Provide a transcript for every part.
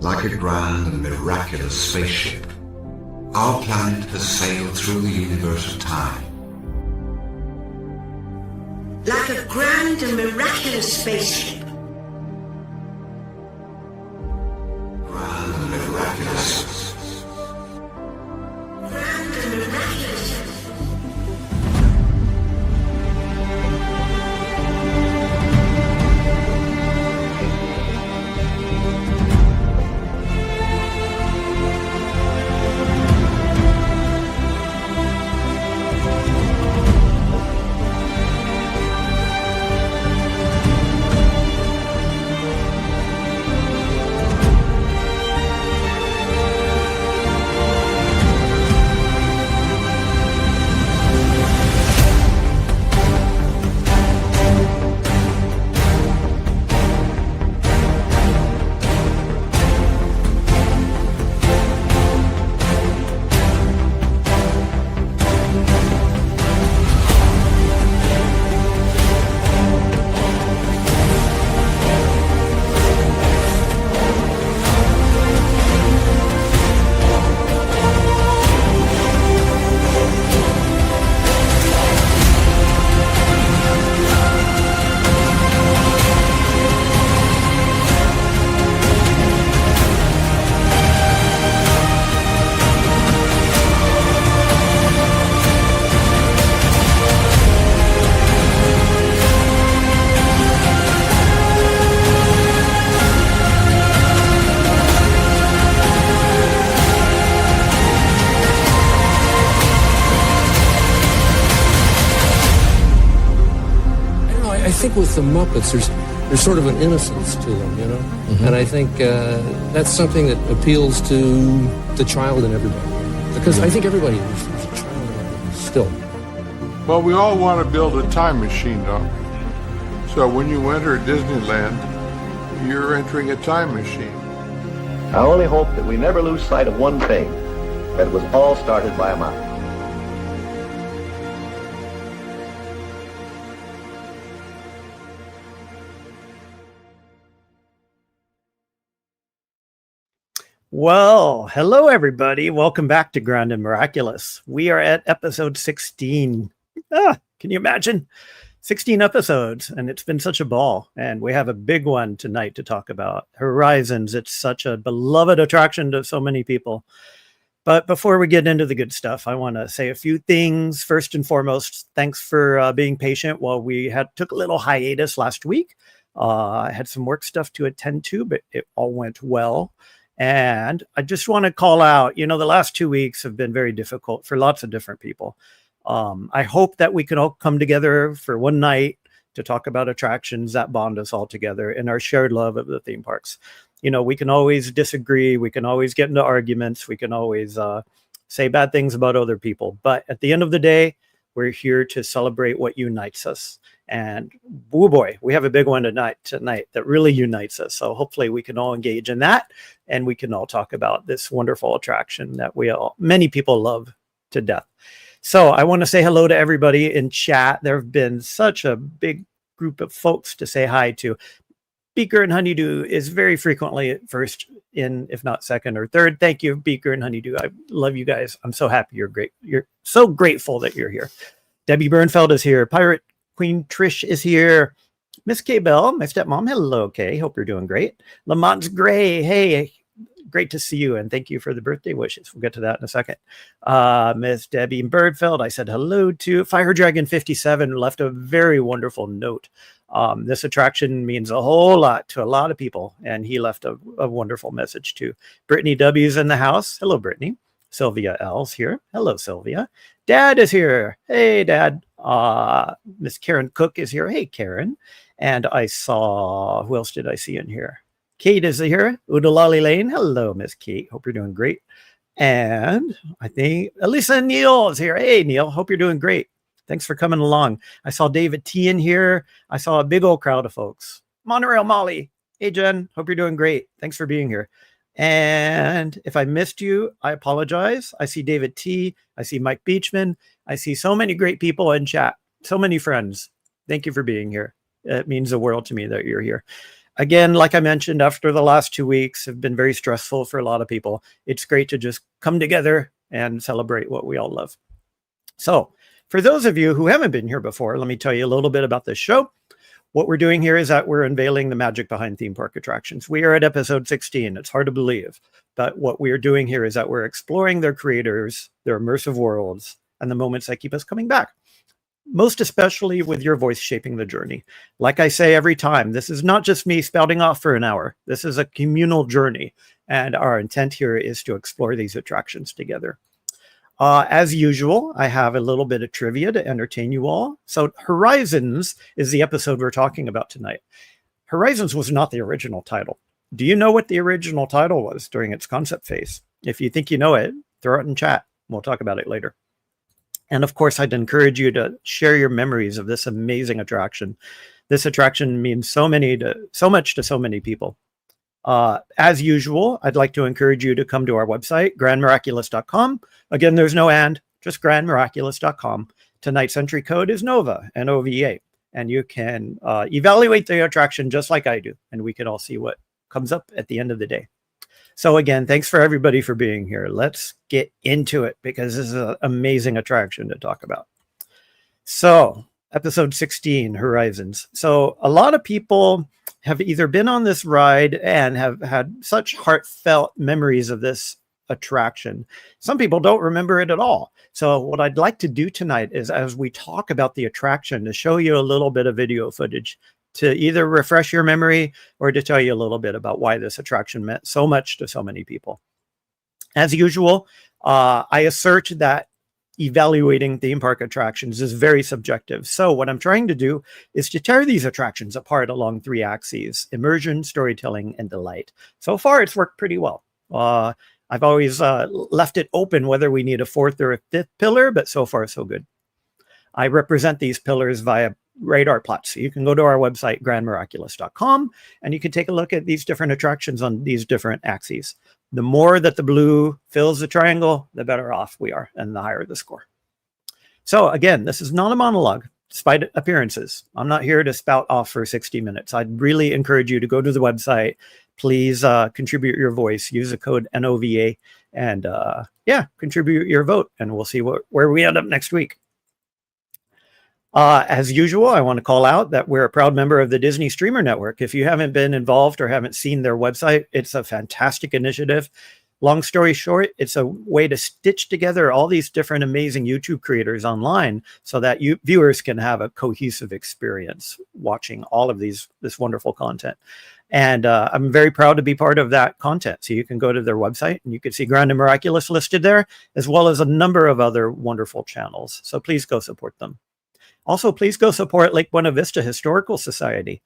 Like a grand and miraculous spaceship, our planet has sailed through the universe of time. Like a grand and miraculous spaceship. Grand and miraculous. Grand and miraculous. I think with the Muppets, there's sort of an innocence to them, you know? Mm-hmm. And I think that's something that appeals to the child in everybody. Because I think everybody is a child in everybody still. Well, we all want to build a time machine, Doc. So when you enter Disneyland, you're entering a time machine. I only hope that we never lose sight of one thing, that it was all started by a mouse. Well, hello everybody. Welcome back to Grand and Miraculous. We are at episode 16. Can you imagine? 16 episodes, and it's been such a ball. And we have a big one tonight to talk about. Horizons. It's such a beloved attraction to so many people. But before we get into the good stuff, I want to say a few things. First and foremost, thanks for being patient while we took a little hiatus last week. I had some work stuff to attend to, but it all went well. And I just want to call out, the last 2 weeks have been very difficult for lots of different people. I hope that we can all come together for one night to talk about attractions that bond us all together in our shared love of the theme parks. We can always disagree. We can always get into arguments. We can always say bad things about other people. But at the end of the day, we're here to celebrate what unites us. And oh boy, we have a big one tonight that really unites us. So hopefully we can all engage in that, and we can all talk about this wonderful attraction that many people love to death. So I want to say hello to everybody in chat. There have been such a big group of folks to say hi to. Beaker and Honeydew is very frequently first in, if not second or third. Thank you, Beaker and Honeydew. I love you guys. I'm so happy you're great. You're so grateful that you're here. Debbie Bernfeld is here. Pirate Queen Trish is here. Miss K Bell, my stepmom. Hello, Kay. Hope you're doing great. Lamont's Gray. Hey, great to see you, and thank you for the birthday wishes. We'll get to that in a second. Miss Debbie Birdfeld, I said hello to. Fire Dragon 57 left a very wonderful note. This attraction means a whole lot to a lot of people, and he left a wonderful message too. Brittany W's in the house. Hello, Brittany. Sylvia L's here. Hello, Sylvia. Dad is here. Hey, Dad. Miss Karen Cook is here. Hey, Karen. And I saw, who else did I see in here? Kate is here. Udalali Lane. Hello, Miss Kate. Hope you're doing great. And I think Elisa Neal is here. Hey, Neil. Hope you're doing great. Thanks for coming along. I saw David T in here. I saw a big old crowd of folks. Monorail Molly. Hey, Jen. Hope you're doing great. Thanks for being here. And if I missed you, I apologize. I see David T. I see Mike Beachman. I see so many great people in chat. So many friends. Thank you for being here. It means the world to me that you're here. again, like I mentioned, after the last 2 weeks have been very stressful for a lot of people, it's great to just come together and celebrate what we all love. So for those of you who haven't been here before, let me tell you a little bit about this show. What we're doing here is that we're unveiling the magic behind theme park attractions. We are at episode 16. It's hard to believe. But what we are doing here is that we're exploring their creators, their immersive worlds, and the moments that keep us coming back. Most especially with your voice shaping the journey. Like I say every time, this is not just me spouting off for an hour. This is a communal journey. And our intent here is to explore these attractions together. As usual, I have a little bit of trivia to entertain you all. So Horizons is the episode we're talking about tonight. Horizons was not the original title. Do you know what the original title was during its concept phase? If you think you know it, throw it in chat. We'll talk about it later. And of course, I'd encourage you to share your memories of this amazing attraction. This attraction means so much to so many people. As usual, I'd like to encourage you to come to our website, grandmiraculous.com. Again, there's no and, just grandmiraculous.com. Tonight's entry code is NOVA, N-O-V-A. And you can evaluate the attraction just like I do. And we can all see what comes up at the end of the day. So again, thanks for everybody for being here. Let's get into it because this is an amazing attraction to talk about. So episode 16, Horizons. So a lot of people have either been on this ride and have had such heartfelt memories of this attraction. Some people don't remember it at all. So what I'd like to do tonight is, as we talk about the attraction, to show you a little bit of video footage to either refresh your memory or to tell you a little bit about why this attraction meant so much to so many people. As usual, I assert that evaluating theme park attractions is very subjective. So what I'm trying to do is to tear these attractions apart along 3 axes: immersion, storytelling, and delight. So far, it's worked pretty well. I've always left it open whether we need a 4th or a 5th pillar, but so far, so good. I represent these pillars via radar plots. So you can go to our website, grandmiraculous.com, and you can take a look at these different attractions on these different axes. The more that the blue fills the triangle, the better off we are, and the higher the score. So again, this is not a monologue, despite appearances. I'm not here to spout off for 60 minutes. I'd really encourage you to go to the website. Please contribute your voice. Use the code NOVA, and contribute your vote, and we'll see where we end up next week. As usual, I want to call out that we're a proud member of the Disney Streamer Network. If you haven't been involved or haven't seen their website, it's a fantastic initiative. Long story short, it's a way to stitch together all these different amazing YouTube creators online so that viewers can have a cohesive experience watching all of this wonderful content. And I'm very proud to be part of that content. So you can go to their website and you can see Grand and Miraculous listed there, as well as a number of other wonderful channels. So please go support them. Also, please go support Lake Buena Vista Historical Society.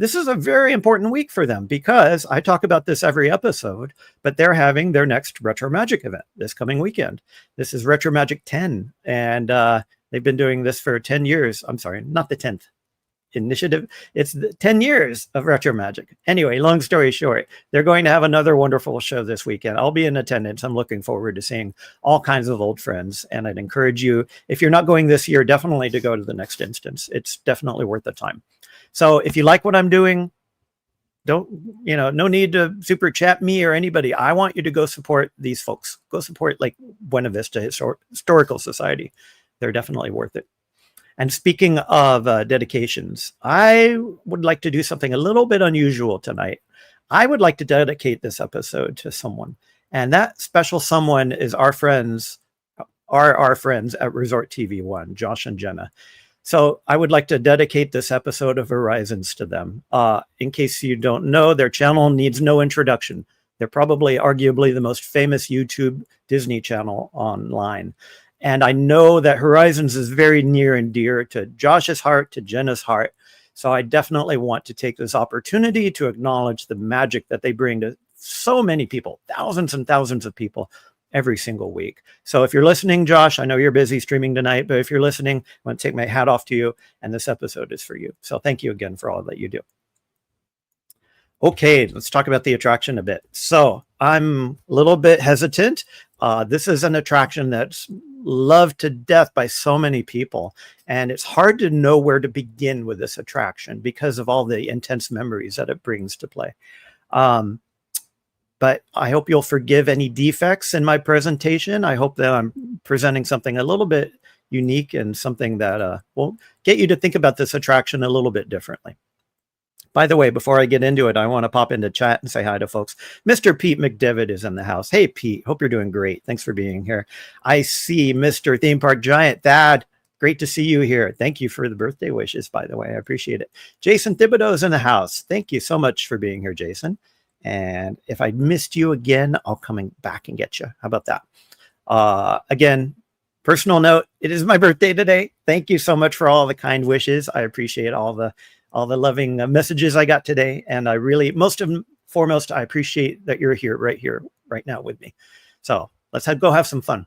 This is a very important week for them because I talk about this every episode, but they're having their next Retro Magic event this coming weekend. This is Retro Magic 10, and they've been doing this for 10 years. I'm sorry, not the 10th initiative. It's the 10 years of Retro Magic. Anyway, long story short, they're going to have another wonderful show this weekend. I'll be in attendance. I'm looking forward to seeing all kinds of old friends. And I'd encourage you, if you're not going this year, definitely to go to the next instance. It's definitely worth the time. So if you like what I'm doing, no need to super chat me or anybody. I want you to go support these folks. Go support Lake Buena Vista Historical Society. They're definitely worth it. And speaking of dedications, I would like to do something a little bit unusual tonight. I would like to dedicate this episode to someone. And that special someone is our friends at Resort TV 1, Josh and Jenna. So I would like to dedicate this episode of Horizons to them. In case you don't know, their channel needs no introduction. They're probably arguably the most famous YouTube Disney channel online. And I know that Horizons is very near and dear to Josh's heart, to Jenna's heart. So I definitely want to take this opportunity to acknowledge the magic that they bring to so many people, thousands and thousands of people every single week. So if you're listening, Josh, I know you're busy streaming tonight, but if you're listening, I want to take my hat off to you. And this episode is for you. So thank you again for all that you do. Okay, let's talk about the attraction a bit. So I'm a little bit hesitant. This is an attraction that's loved to death by so many people. And it's hard to know where to begin with this attraction because of all the intense memories that it brings to play. But I hope you'll forgive any defects in my presentation. I hope that I'm presenting something a little bit unique and something that will get you to think about this attraction a little bit differently. By the way, before I get into it, I want to pop into chat and say hi to folks. Mr. Pete McDevitt is in the house. Hey, Pete, hope you're doing great. Thanks for being here. I see Mr. Theme Park Giant. Thad, great to see you here. Thank you for the birthday wishes, by the way. I appreciate it. Jason Thibodeau is in the house. Thank you so much for being here, Jason. And if I missed you again, I'll come back and get you. How about that? Again, personal note, it is my birthday today. Thank you so much for all the kind wishes. I appreciate all the loving messages I got today. And I really, foremost, I appreciate that you're here, right now with me. So let's go have some fun.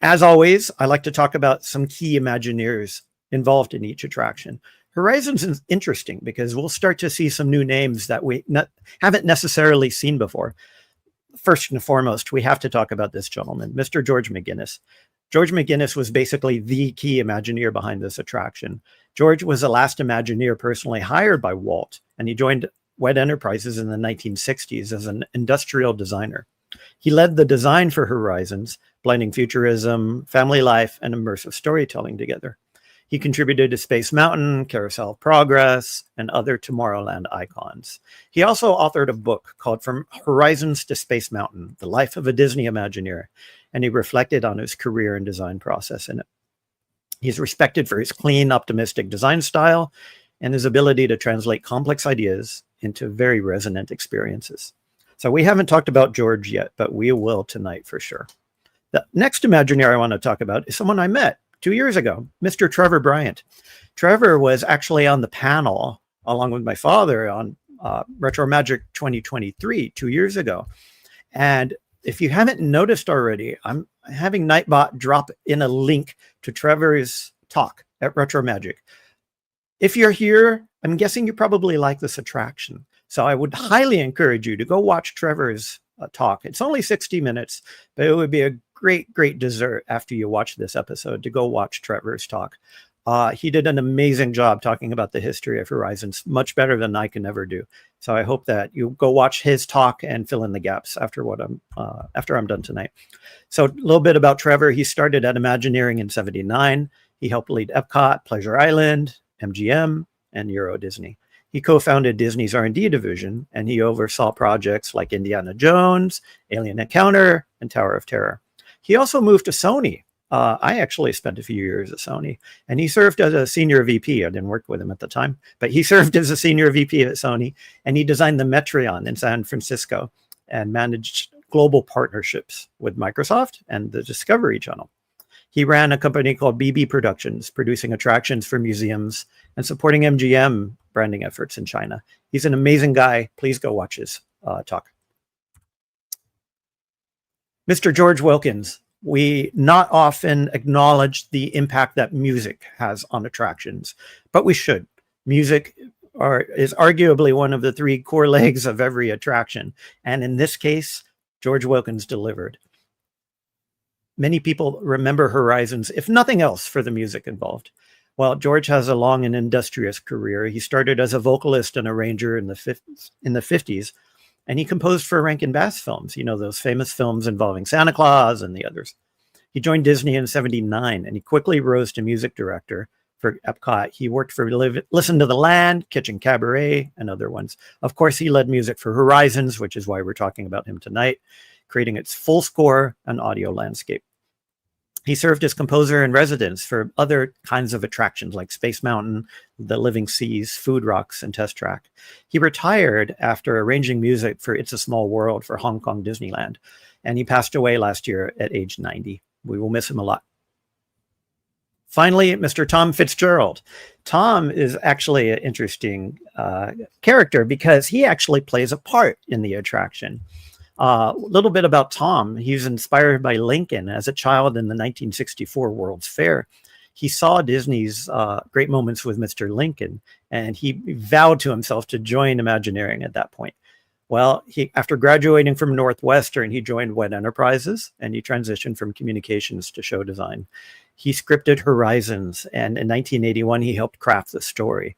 As always, I like to talk about some key Imagineers involved in each attraction. Horizons is interesting because we'll start to see some new names that we haven't necessarily seen before. First and foremost, we have to talk about this gentleman, Mr. George McGinnis. George McGinnis was basically the key Imagineer behind this attraction. George was the last Imagineer personally hired by Walt, and he joined Wet Enterprises in the 1960s as an industrial designer. He led the design for Horizons, blending futurism, family life, and immersive storytelling together. He contributed to Space Mountain, Carousel of Progress, and other Tomorrowland icons. He also authored a book called From Horizons to Space Mountain, The Life of a Disney Imagineer, and he reflected on his career and design process in it. He's respected for his clean, optimistic design style and his ability to translate complex ideas into very resonant experiences. So we haven't talked about George yet, but we will tonight for sure. The next Imagineer I want to talk about is someone I met 2 years ago, Mr. Trevor Bryant. Trevor was actually on the panel along with my father on Retro Magic 2023 2 years ago. And if you haven't noticed already, I'm having Nightbot drop in a link to Trevor's talk at Retro Magic. If you're here, I'm guessing you probably like this attraction. So I would highly encourage you to go watch Trevor's talk. It's only 60 minutes, but it would be a great dessert after you watch this episode to go watch Trevor's talk. He did an amazing job talking about the history of Horizons, much better than I can ever do. So I hope that you go watch his talk and fill in the gaps after I'm done tonight. So a little bit about Trevor. He started at Imagineering in '79. He helped lead Epcot, Pleasure Island, MGM, and Euro Disney. He co-founded Disney's R&D division, and he oversaw projects like Indiana Jones, Alien Encounter, and Tower of Terror. He also moved to Sony. I actually spent a few years at Sony, and he served as a senior VP. I didn't work with him at the time, but he served as a senior VP at Sony, and he designed the Metreon in San Francisco and managed global partnerships with Microsoft and the Discovery Channel. He ran a company called BB Productions, producing attractions for museums and supporting MGM branding efforts in China. He's an amazing guy. Please go watch his talk. Mr. George Wilkins. We not often acknowledge the impact that music has on attractions, but we should. Music is arguably one of the three core legs of every attraction. And in this case, George Wilkins delivered. Many people remember Horizons, if nothing else, for the music involved. While George has a long and industrious career, he started as a vocalist and arranger in the 50s, and he composed for Rankin Bass films, you know, those famous films involving Santa Claus and the others. He joined Disney in '79, and he quickly rose to music director for Epcot. He worked for Listen to the Land, Kitchen Cabaret, and other ones. Of course, he led music for Horizons, which is why we're talking about him tonight, creating its full score and audio landscape. He served as composer in residence for other kinds of attractions like Space Mountain, The Living Seas, Food Rocks, and Test Track. He retired after arranging music for It's a Small World for Hong Kong Disneyland, and he passed away last year at age 90. We will miss him a lot. Finally, Mr. Tom Fitzgerald. Tom is actually an interesting character because he actually plays a part in the attraction. A little bit about Tom. He was inspired by Lincoln as a child in the 1964 World's Fair. He saw Disney's Great Moments with Mr. Lincoln, and he vowed to himself to join Imagineering at that point. Well, after graduating from Northwestern, he joined Wet Enterprises, and he transitioned from communications to show design. He scripted Horizons, and in 1981, he helped craft the story.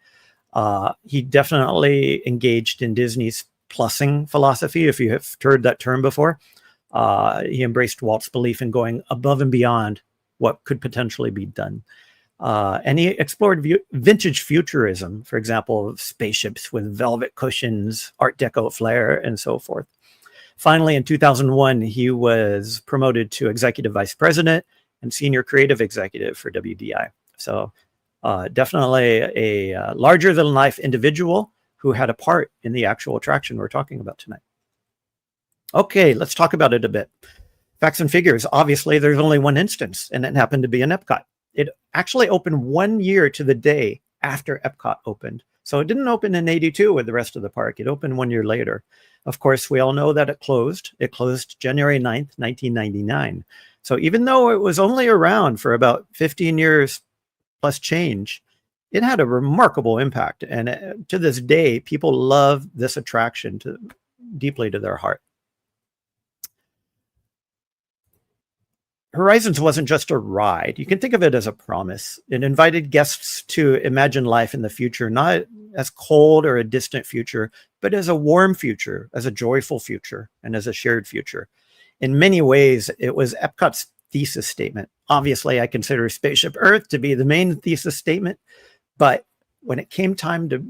He definitely engaged in Disney's plussing philosophy, if you have heard that term before. He embraced Walt's belief in going above and beyond what could potentially be done. And he explored vintage futurism, for example, spaceships with velvet cushions, Art Deco flair, and so forth. Finally, in 2001, he was promoted to executive vice president and senior creative executive for WDI. So definitely a larger-than-life individual who had a part in the actual attraction we're talking about tonight. Okay, let's talk about it a bit. Facts and figures. Obviously, there's only one instance, and it happened to be in Epcot. It actually opened 1 year to the day after Epcot opened. So it didn't open in 82 with the rest of the park. It opened 1 year later. Of course, we all know that it closed. It closed January 9th, 1999. So even though it was only around for about 15 years plus change, it had a remarkable impact. And to this day, people love this attraction deeply to their heart. Horizons wasn't just a ride. You can think of it as a promise. It invited guests to imagine life in the future, not as cold or a distant future, but as a warm future, as a joyful future, and as a shared future. In many ways, it was Epcot's thesis statement. Obviously, I consider Spaceship Earth to be the main thesis statement, but when it came time to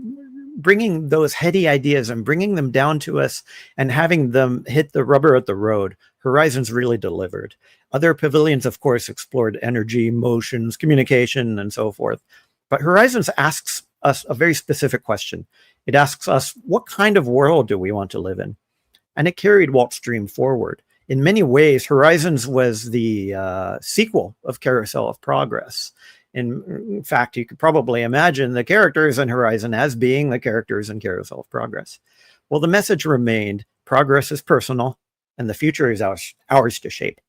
bringing those heady ideas and bringing them down to us and having them hit the rubber at the road, Horizons really delivered. Other pavilions, of course, explored energy, motions, communication, and so forth. But Horizons asks us a very specific question. It asks us, what kind of world do we want to live in? And it carried Walt's dream forward. In many ways, Horizons was the sequel of Carousel of Progress. In fact, you could probably imagine the characters in Horizon as being the characters in Carousel of Progress. Well, the message remained, progress is personal, and the future is ours to shape.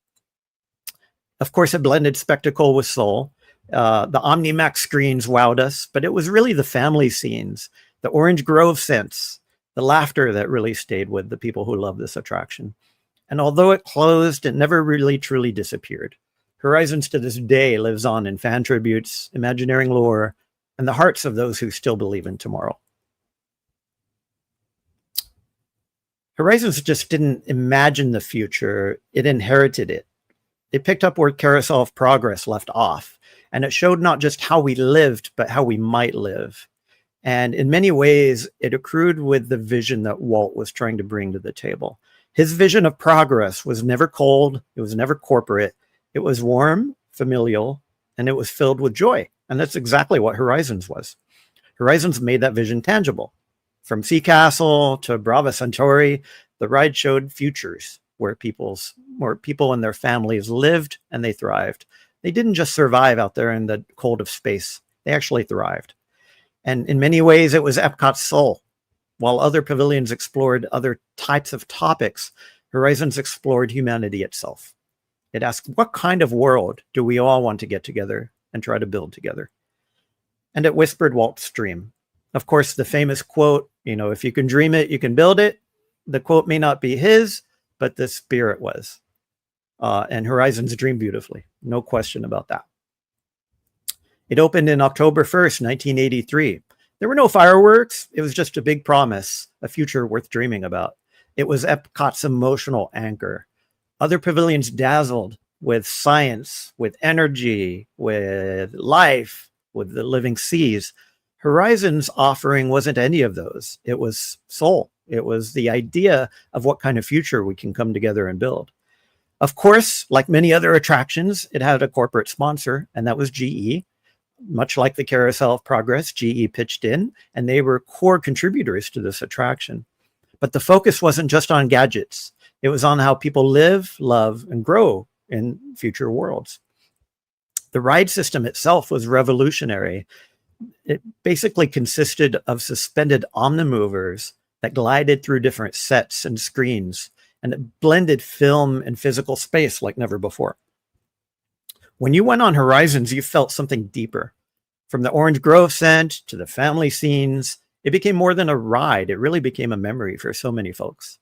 Of course, it blended spectacle with soul. The Omnimax screens wowed us, but it was really the family scenes, the Orange Grove scents, the laughter that really stayed with the people who love this attraction. And although it closed, it never really truly disappeared. Horizons to this day lives on in fan tributes, Imagineering lore, and the hearts of those who still believe in tomorrow. Horizons just didn't imagine the future, it inherited it. It picked up where Carousel of Progress left off, and it showed not just how we lived, but how we might live. And in many ways, it accrued with the vision that Walt was trying to bring to the table. His vision of progress was never cold, it was never corporate, it was warm, familial, and it was filled with joy. And that's exactly what Horizons was. Horizons made that vision tangible. From Sea Castle to Brava Centauri, the ride showed futures where people and their families lived and they thrived. They didn't just survive out there in the cold of space. They actually thrived. And in many ways, it was Epcot's soul. While other pavilions explored other types of topics, Horizons explored humanity itself. It asked, what kind of world do we all want to get together and try to build together? And it whispered Walt's dream. Of course, the famous quote, if you can dream it, you can build it. The quote may not be his, but the spirit was. And Horizons dreamed beautifully. No question about that. It opened in October 1st, 1983. There were no fireworks. It was just a big promise, a future worth dreaming about. It was Epcot's emotional anchor. Other pavilions dazzled with science, with energy, with life, with the living seas. Horizons' offering wasn't any of those. It was soul. It was the idea of what kind of future we can come together and build. Of course, like many other attractions, it had a corporate sponsor, and that was GE. Much like the Carousel of Progress, GE pitched in, and they were core contributors to this attraction. But the focus wasn't just on gadgets. It was on how people live, love, and grow in future worlds. The ride system itself was revolutionary. It basically consisted of suspended omnimovers that glided through different sets and screens, and it blended film and physical space like never before. When you went on Horizons, you felt something deeper. From the Orange Grove scent to the family scenes, It became more than a ride. It really became a memory for so many folks.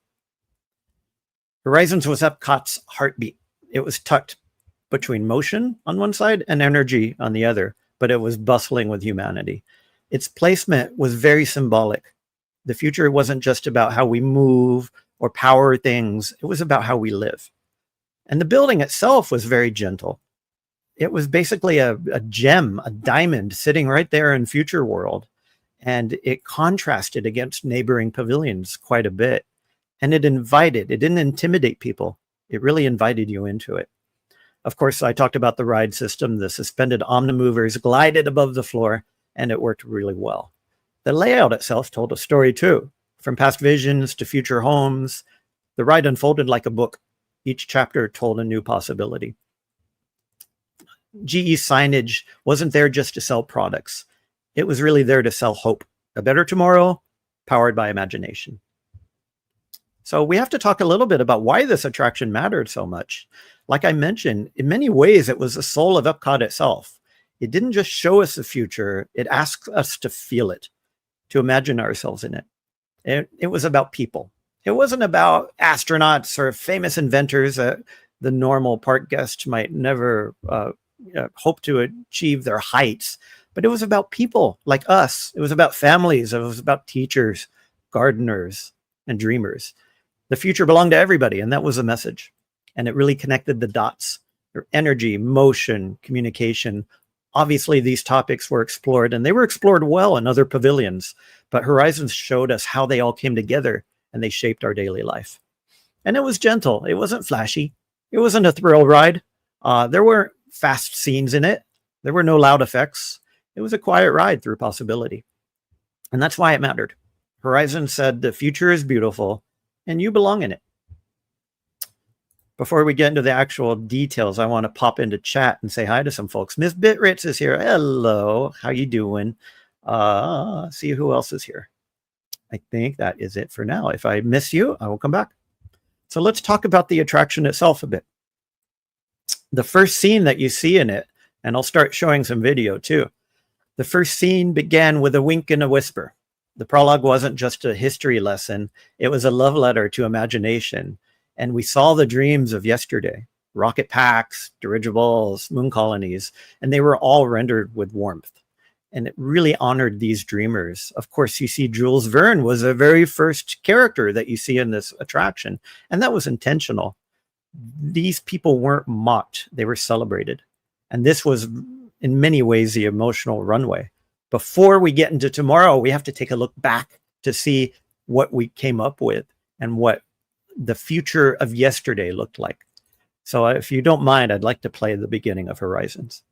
Horizons was Epcot's heartbeat. It was tucked between motion on one side and energy on the other, but it was bustling with humanity. Its placement was very symbolic. The future wasn't just about how we move or power things. It was about how we live. And the building itself was very gentle. It was basically a gem, a diamond sitting right there in Future World. And it contrasted against neighboring pavilions quite a bit. And it didn't intimidate people. It really invited you into it. Of course, I talked about the ride system. The suspended omnimovers glided above the floor, and it worked really well. The layout itself told a story too. From past visions to future homes, the ride unfolded like a book. Each chapter told a new possibility. GE signage wasn't there just to sell products. It was really there to sell hope. A better tomorrow, powered by imagination. So we have to talk a little bit about why this attraction mattered so much. Like I mentioned, in many ways, it was the soul of Epcot itself. It didn't just show us the future. It asked us to feel it, to imagine ourselves in it. It was about people. It wasn't about astronauts or famous inventors that the normal park guest might never hope to achieve their heights. But it was about people like us. It was about families. It was about teachers, gardeners, and dreamers. The future belonged to everybody, and that was the message. And it really connected the dots. Their energy, motion, communication. Obviously, these topics were explored, and they were explored well in other pavilions. But Horizons showed us how they all came together, and they shaped our daily life. And it was gentle. It wasn't flashy. It wasn't a thrill ride. There weren't fast scenes in it. There were no loud effects. It was a quiet ride through possibility. And that's why it mattered. Horizons said the future is beautiful, and you belong in it. Before we get into the actual details, I want to pop into chat and say hi to some folks. Miss Bitritz is here. Hello. How you doing? See who else is here. I think that is it for now. If I miss you, I will come back. So let's talk about the attraction itself a bit. The first scene that you see in it, and I'll start showing some video too. The first scene began with a wink and a whisper. The prologue wasn't just a history lesson. It was a love letter to imagination. And we saw the dreams of yesterday, rocket packs, dirigibles, moon colonies, and they were all rendered with warmth. And it really honored these dreamers. Of course, you see Jules Verne was the very first character that you see in this attraction. And that was intentional. These people weren't mocked. They were celebrated. And this was, in many ways, the emotional runway. Before we get into tomorrow, we have to take a look back to see what we came up with and what the future of yesterday looked like. So if you don't mind, I'd like to play the beginning of Horizons.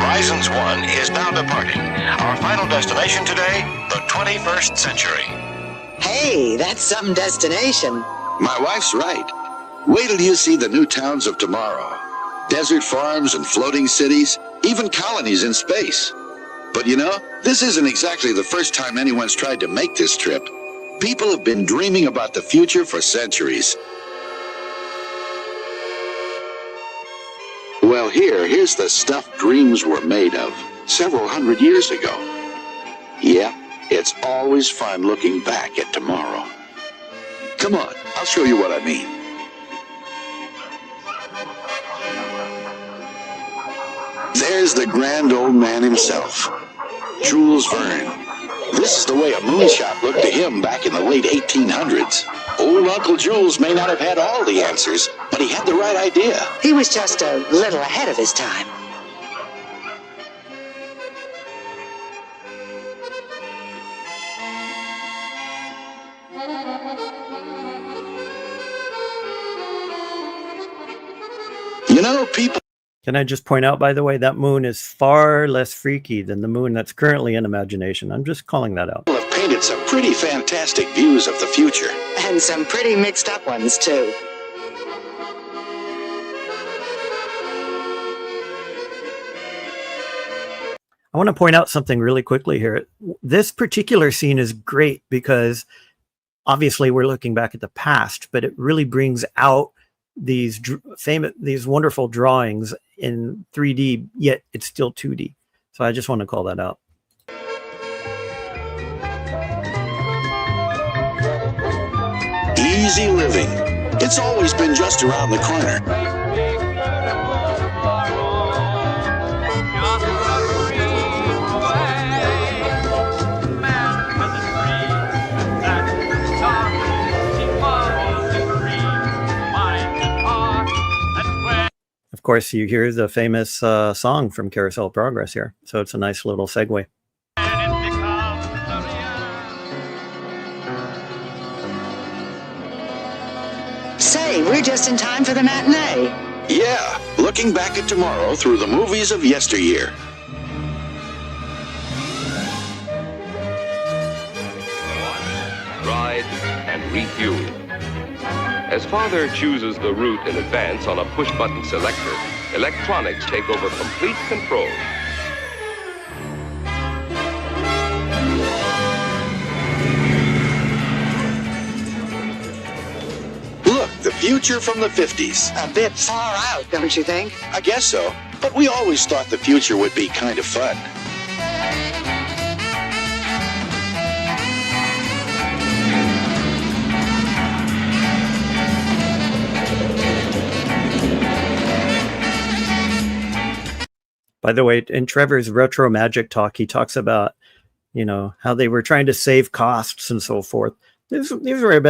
Horizons 1 is now departing. Our final destination today, the 21st century. Hey, that's some destination. My wife's right. Wait till you see the new towns of tomorrow. Desert farms and floating cities, even colonies in space. But you know, this isn't exactly the first time anyone's tried to make this trip. People have been dreaming about the future for centuries. Well, here's the stuff dreams were made of several hundred years ago. Yeah, it's always fun looking back at tomorrow. Come on, I'll show you what I mean. There's the grand old man himself, Jules Verne. This is the way a moonshot looked to him back in the late 1800s. Old Uncle Jules may not have had all the answers, but he had the right idea. He was just a little ahead of his time. You know, people... Can I just point out, by the way, that moon is far less freaky than the moon that's currently in imagination. I'm just calling that out. have painted some pretty fantastic views of the future. And some pretty mixed up ones, too. I want to point out something really quickly here. This particular scene is great because obviously we're looking back at the past, but it really brings out these wonderful drawings in 3D, yet it's still 2D. So I just want to call that out. Easy living. It's always been just around the corner. Of course, you hear the famous song from Carousel of Progress here. So it's a nice little segue. Say, we're just in time for the matinee. Yeah, looking back at tomorrow through the movies of yesteryear. Ride and refuel. As Father chooses the route in advance on a push-button selector, electronics take over complete control. Look, the future from the 50s. A bit far out, don't you think? I guess so, but we always thought the future would be kind of fun. By the way, in Trevor's Retro Magic talk, he talks about, how they were trying to save costs and so forth. These were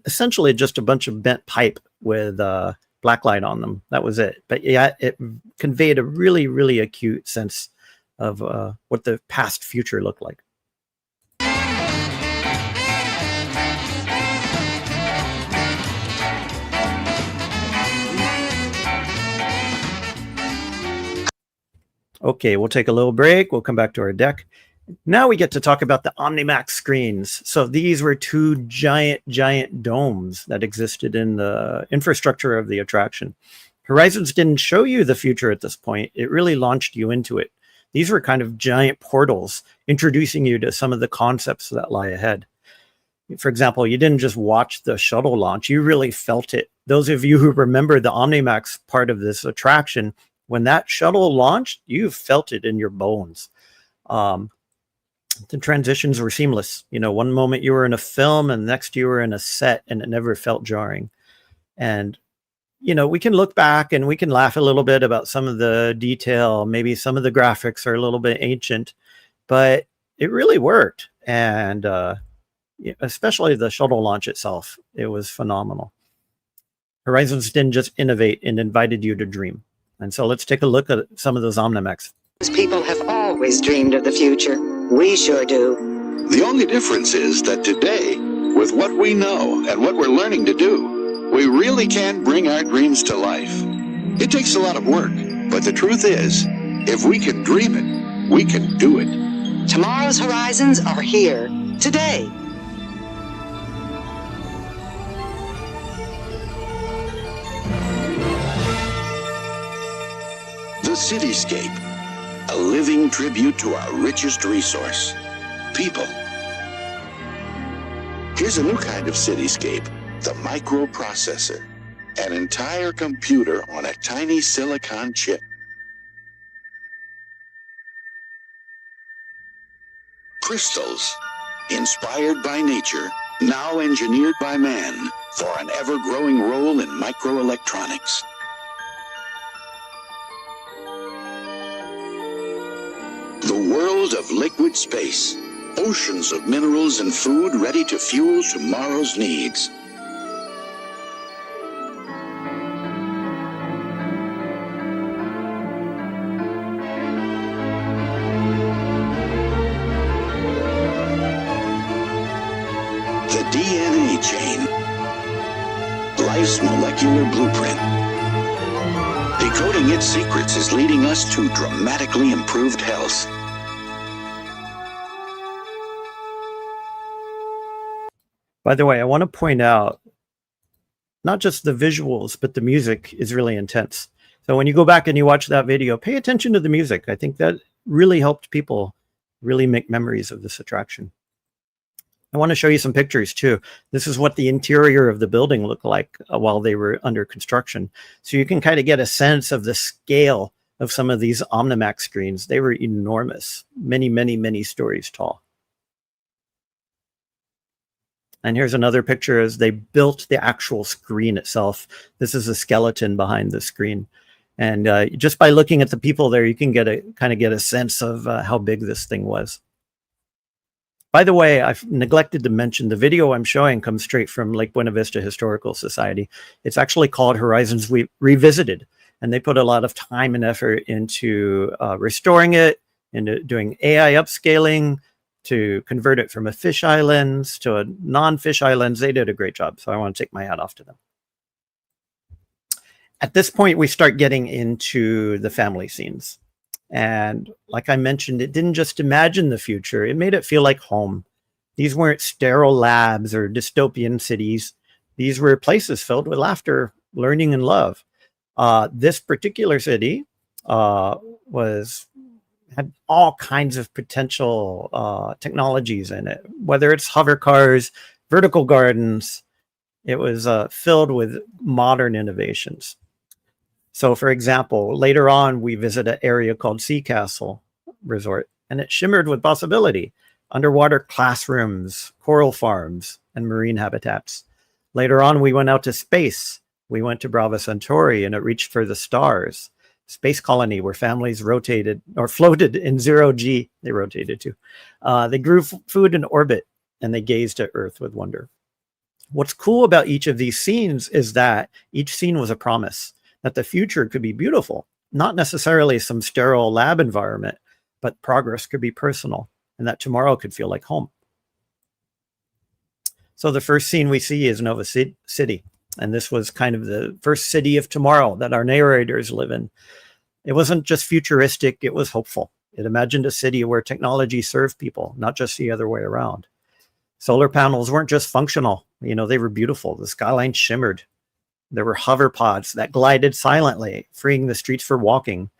essentially just a bunch of bent pipe with blacklight on them. That was it. But yeah, it conveyed a really, really acute sense of what the past future looked like. Okay, we'll take a little break. We'll come back to our deck. Now we get to talk about the Omnimax screens. So these were two giant domes that existed in the infrastructure of the attraction. Horizons didn't show you the future at this point. It really launched you into it. These were kind of giant portals introducing you to some of the concepts that lie ahead. For example, you didn't just watch the shuttle launch, you really felt it. Those of you who remember the Omnimax part of this attraction, when that shuttle launched, you felt it in your bones. The transitions were seamless. One moment you were in a film and the next you were in a set, and it never felt jarring. And, we can look back and we can laugh a little bit about some of the detail. Maybe some of the graphics are a little bit ancient, but it really worked. And especially the shuttle launch itself, it was phenomenal. Horizons didn't just innovate and invited you to dream. And so let's take a look at some of those Omnimax. People have always dreamed of the future. We sure do. The only difference is that today, with what we know and what we're learning to do, we really can bring our dreams to life. It takes a lot of work, but the truth is, if we can dream it, we can do it. Tomorrow's horizons are here, today. The cityscape, a living tribute to our richest resource, people. Here's a new kind of cityscape, the microprocessor, an entire computer on a tiny silicon chip. Crystals, inspired by nature, now engineered by man for an ever-growing role in microelectronics. The world of liquid space, oceans of minerals and food ready to fuel tomorrow's needs. The DNA chain, life's molecular blueprint. Decoding its secrets is leading us to dramatically improved health. By the way, I want to point out not just the visuals, but the music is really intense. So when you go back and you watch that video, pay attention to the music. I think that really helped people really make memories of this attraction. I want to show you some pictures too. This is what the interior of the building looked like while they were under construction. So you can kind of get a sense of the scale of some of these Omnimax screens. They were enormous, many, many, many stories tall. And here's another picture as they built the actual screen itself. This is a skeleton behind the screen. And just by looking at the people there, you can get a sense of how big this thing was. By the way, I've neglected to mention the video I'm showing comes straight from Lake Buena Vista Historical Society. It's actually called Horizons Revisited. And they put a lot of time and effort into restoring it, into doing AI upscaling, to convert it from a fish islands to a non-fish islands. They did a great job. So I want to take my hat off to them. At this point, we start getting into the family scenes. And like I mentioned, it didn't just imagine the future. It made it feel like home. These weren't sterile labs or dystopian cities. These were places filled with laughter, learning, and love. This particular city had all kinds of potential technologies in it, whether it's hover cars, vertical gardens. It was filled with modern innovations. So, for example, later on, we visit an area called Sea Castle Resort, and it shimmered with possibility. Underwater classrooms, coral farms, and marine habitats. Later on, we went out to space. We went to Brava Centauri, and it reached for the stars. Space colony where families rotated or floated in 0G. They rotated too. They grew food in orbit, and they gazed at Earth with wonder. What's cool about each of these scenes is that each scene was a promise that the future could be beautiful, not necessarily some sterile lab environment, but progress could be personal, and that tomorrow could feel like home. So the first scene we see is Nova City, and this was kind of the first city of tomorrow that our narrators live in. It wasn't just futuristic, it was hopeful. It imagined a city where technology served people, not just the other way around. Solar panels weren't just functional, they were beautiful. The skyline shimmered. There were hover pods that glided silently, freeing the streets for walking.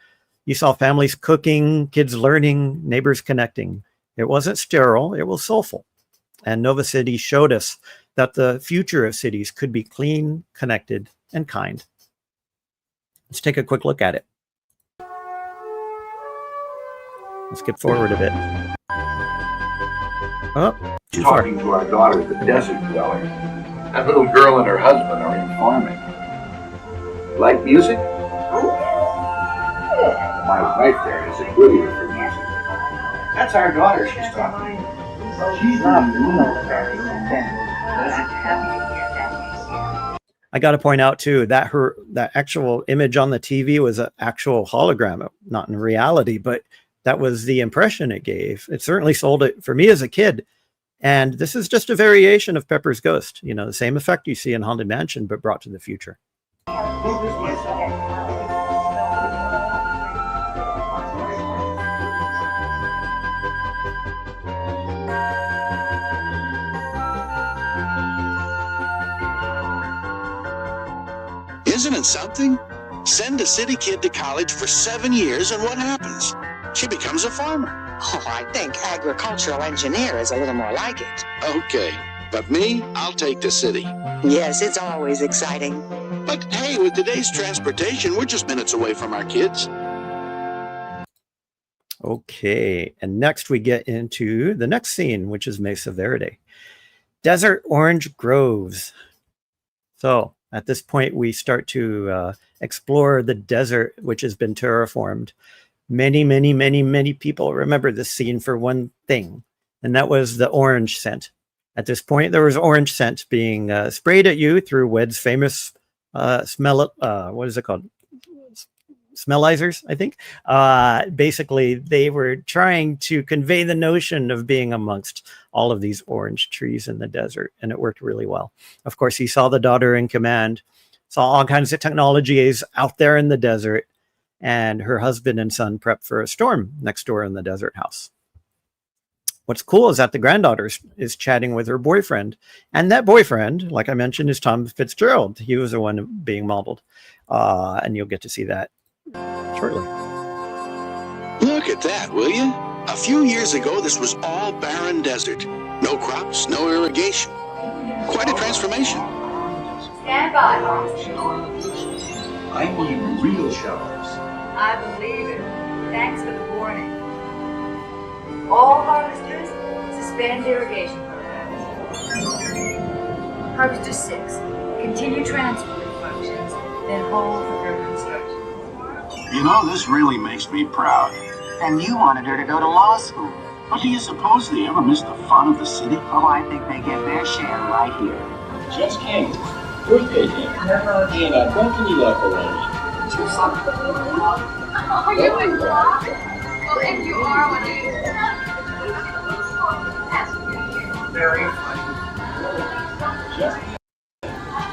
You saw families cooking, kids learning, neighbors connecting. It wasn't sterile, it was soulful. And Nova City showed us that the future of cities could be clean, connected, and kind. Let's take a quick look at it. Let's skip forward a bit. Oh, too far. Talking to our daughter, the desert dweller. That little girl and her husband are in farming. Like music? My wife there is a good ear for music. That's our daughter she's talking to. She's not I got to point out too that that actual image on the TV was an actual hologram, not in reality, but that was the impression it gave. It certainly sold it for me as a kid. And this is just a variation of Pepper's Ghost, the same effect you see in Haunted Mansion, but brought to the future. Isn't it something? Send a city kid to college for 7 years, and what happens? She becomes a farmer. Oh, I think agricultural engineer is a little more like it. Okay, but me, I'll take the city. Yes, it's always exciting. But hey, with today's transportation, we're just minutes away from our kids. Okay, and next we get into the next scene, which is Mesa Verde. Desert orange groves. So at this point, we start to explore the desert, which has been terraformed. Many, many, many, many people remember this scene for one thing, and that was the orange scent. At this point, there was orange scent being sprayed at you through WED's famous what is it called? Smellizers, I think. Basically, they were trying to convey the notion of being amongst all of these orange trees in the desert, and it worked really well. Of course, he saw the daughter in command, saw all kinds of technologies out there in the desert, and her husband and son prep for a storm next door in the desert house. What's cool is that the granddaughter is chatting with her boyfriend, and that boyfriend, like I mentioned, is Tom Fitzgerald. He was the one being modeled, and you'll get to see that shortly. Look at that, will you? A few years ago, this was all barren desert. No crops, no irrigation. Quite a transformation. Stand by. I need real showers. I believe it. Thanks for the warning. All harvesters, suspend irrigation programs. Harvester 6, continue transport functions, then hold for further instructions. You know, this really makes me proud. And you wanted her to go to law school. But do you suppose they ever miss the fun of the city? Oh, I think they get their share right here. Just came. Birthday dinner. And I balcony-like arrangement. Are you in love? Well, if you are, what is very funny.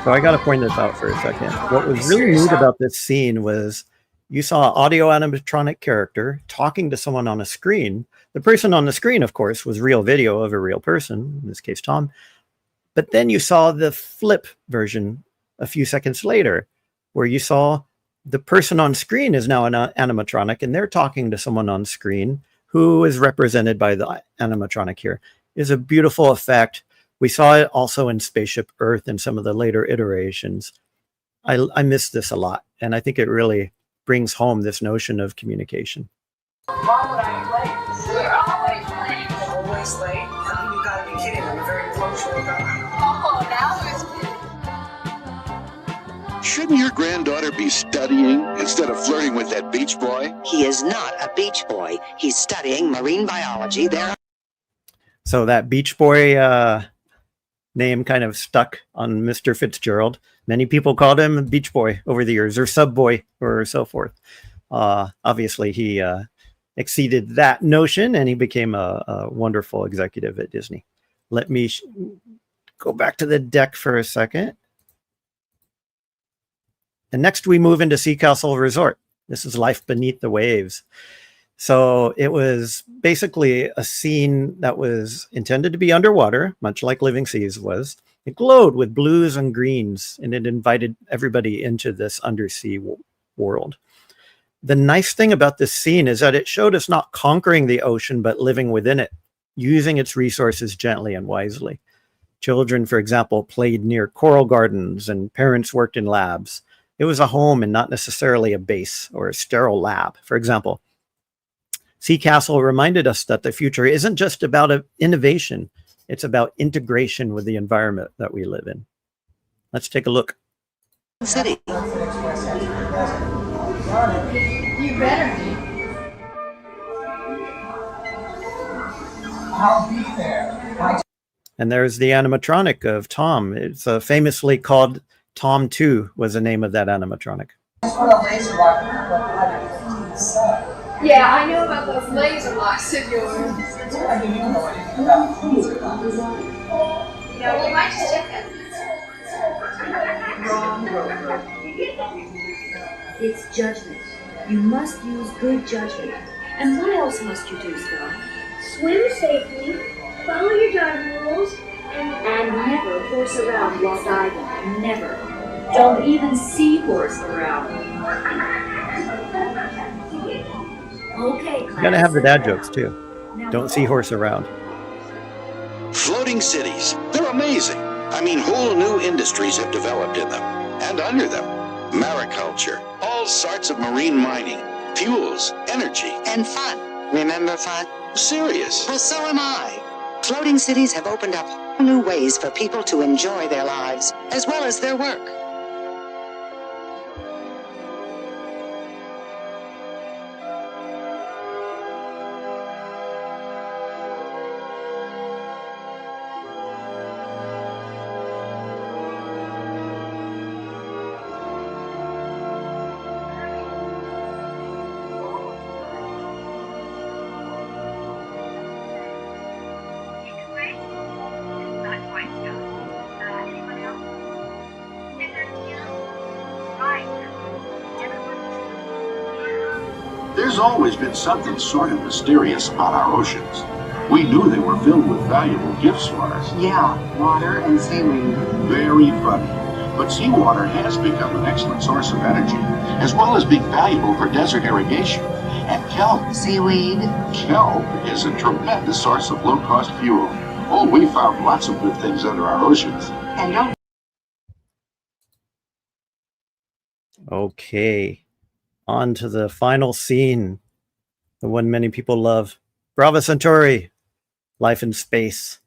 So I got to point this out for a second. What was really neat about this scene was you saw an audio animatronic character talking to someone on a screen. The person on the screen, of course, was real video of a real person, in this case, Tom. But then you saw the flip version a few seconds later, where you saw the person on screen is now an animatronic, and they're talking to someone on screen who is represented by the animatronic here. It's a beautiful effect. We saw it also in Spaceship Earth and some of the later iterations. I miss this a lot, and I think it really brings home this notion of communication. Why would I be late? You're always late. Always late? I mean, you gotta be kidding. I'm a very punctual guy. Oh, now who's kidding? Shouldn't your granddaughter be studying instead of flirting with that beach boy? He is not a beach boy. He's studying marine biology there. So that Beach Boy name kind of stuck on Mr. Fitzgerald. Many people called him Beach Boy over the years, or Sub Boy, or so forth. Obviously, he exceeded that notion, and he became a wonderful executive at Disney. Let me go back to the deck for a second. And next, we move into Sea Castle Resort. This is Life Beneath the Waves. So it was basically a scene that was intended to be underwater, much like Living Seas was. It glowed with blues and greens, and it invited everybody into this undersea world. The nice thing about this scene is that it showed us not conquering the ocean, but living within it, using its resources gently and wisely. Children, for example, played near coral gardens, and parents worked in labs. It was a home and not necessarily a base or a sterile lab. For example, Sea Castle reminded us that the future isn't just about innovation. It's about integration with the environment that we live in. Let's take a look. City. You better be. I'll be there. And there's the animatronic of Tom. It's famously called Tom 2 was the name of that animatronic. Yeah, I know about those laser locks of yours. No, you might just check that. It's judgment. You must use good judgment. And what else must you do, Scott? Swim safely, follow your diving rules, and never horse around while diving. Never. Don't even see horse around. Okay, class. You gotta have the dad jokes too. Don't see horse around. Floating cities, they're amazing. I mean, whole new industries have developed in them and under them. Mariculture, all sorts of marine mining, fuels, energy. And fun. Remember fun? Serious. Well, so am I. Floating cities have opened up new ways for people to enjoy their lives, as well as their work. There's always been something sort of mysterious about our oceans. We knew they were filled with valuable gifts for us. Yeah, water and seaweed. Very funny. But seawater has become an excellent source of energy, as well as being valuable for desert irrigation. And kelp. Seaweed. Kelp is a tremendous source of low-cost fuel. Oh, we found lots of good things under our oceans. And don't. Okay. On to the final scene, the one many people love. Brava Centauri, life in space.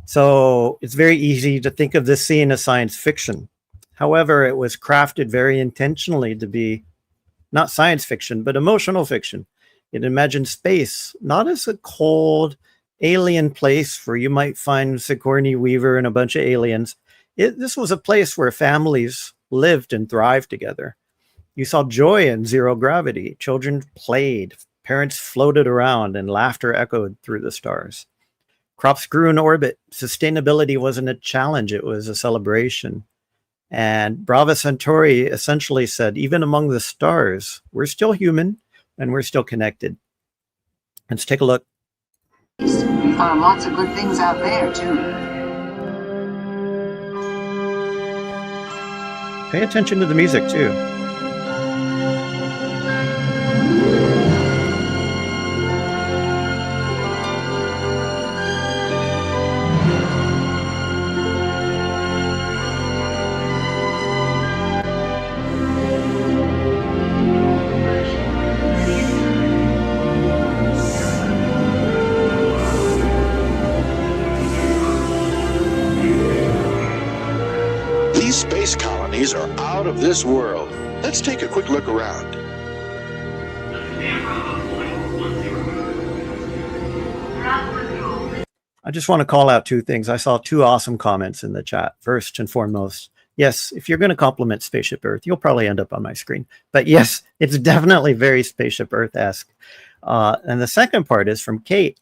So it's very easy to think of this scene as science fiction. However, it was crafted very intentionally to be not science fiction, but emotional fiction. It imagined space not as a cold, alien place where you might find Sigourney Weaver and a bunch of aliens. This was a place where families lived and thrived together. You saw joy in zero gravity. Children played, parents floated around, and laughter echoed through the stars. Crops grew in orbit. Sustainability wasn't a challenge, it was a celebration. And Brava Centauri essentially said, even among the stars, we're still human and we're still connected. Let's take a look. We found lots of good things out there, too. Pay attention to the music, too. These space colonies are out of this world. Let's take a quick look around. I just want to call out two things. I saw two awesome comments in the chat. First and foremost, yes, if you're going to compliment Spaceship Earth, you'll probably end up on my screen. But yes, it's definitely very Spaceship Earth-esque. And the second part is from Kate.